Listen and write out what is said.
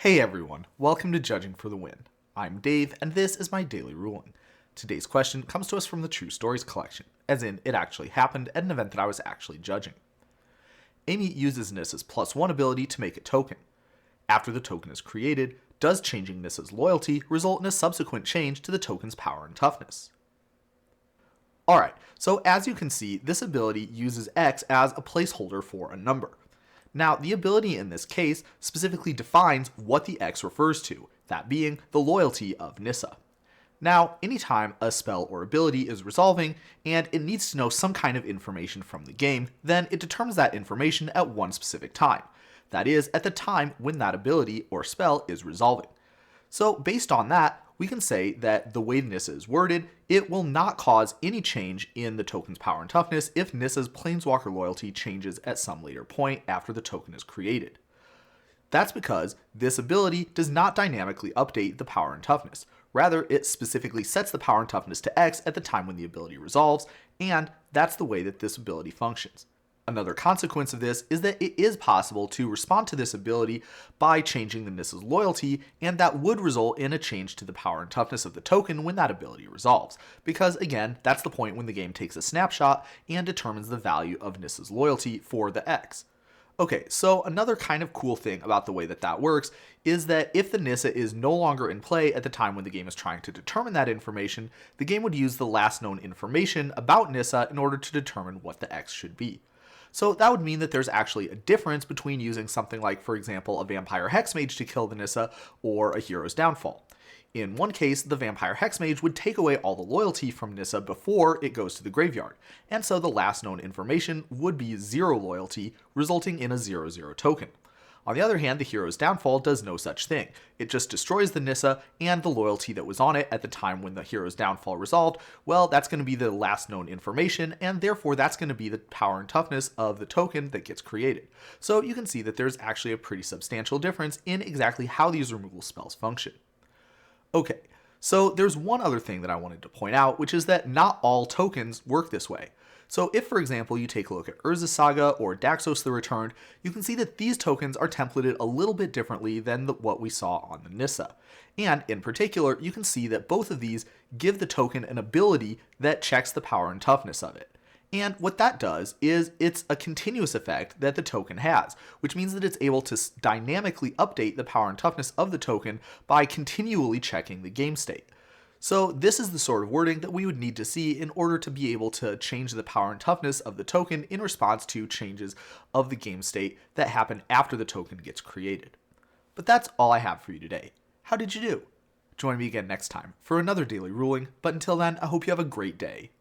Hey everyone, welcome to Judging for the Win. I'm Dave, and this is my daily ruling. Today's question comes to us from the True Stories collection, as in it actually happened at an event that I was actually judging. Amy uses Nissa's +1 ability to make a token. After the token is created, does changing Nissa's loyalty result in a subsequent change to the token's power and toughness? Alright, so as you can see, this ability uses X as a placeholder for a number. Now, the ability in this case specifically defines what the X refers to, that being the loyalty of Nissa. Now, anytime a spell or ability is resolving and it needs to know some kind of information from the game, then it determines that information at one specific time. That is, at the time when that ability or spell is resolving. So based on that, we can say that the way Nissa is worded, it will not cause any change in the token's power and toughness if Nissa's Planeswalker loyalty changes at some later point after the token is created. That's because this ability does not dynamically update the power and toughness. Rather, it specifically sets the power and toughness to X at the time when the ability resolves, and that's the way that this ability functions. Another consequence of this is that it is possible to respond to this ability by changing the Nissa's loyalty, and that would result in a change to the power and toughness of the token when that ability resolves. Because again, that's the point when the game takes a snapshot and determines the value of Nissa's loyalty for the X. Okay, so another kind of cool thing about the way that that works is that if the Nissa is no longer in play at the time when the game is trying to determine that information, the game would use the last known information about Nissa in order to determine what the X should be. So that would mean that there's actually a difference between using something like, for example, a Vampire Hexmage to kill the Nissa or a Hero's Downfall. In one case, the Vampire Hexmage would take away all the loyalty from Nissa before it goes to the graveyard, and so the last known information would be 0 loyalty, resulting in a 0/0 token. On the other hand, the Hero's Downfall does no such thing. It just destroys the Nissa, and the loyalty that was on it at the time when the Hero's Downfall resolved, well, that's going to be the last known information, and therefore that's going to be the power and toughness of the token that gets created. So you can see that there's actually a pretty substantial difference in exactly how these removal spells function. Okay, so there's one other thing that I wanted to point out, which is that not all tokens work this way. So if, for example, you take a look at Urza's Saga or Daxos the Returned, you can see that these tokens are templated a little bit differently than what we saw on the Nissa. And in particular, you can see that both of these give the token an ability that checks the power and toughness of it. And what that does is it's a continuous effect that the token has, which means that it's able to dynamically update the power and toughness of the token by continually checking the game state. So this is the sort of wording that we would need to see in order to be able to change the power and toughness of the token in response to changes of the game state that happen after the token gets created. But that's all I have for you today. How did you do? Join me again next time for another daily ruling, but until then, I hope you have a great day.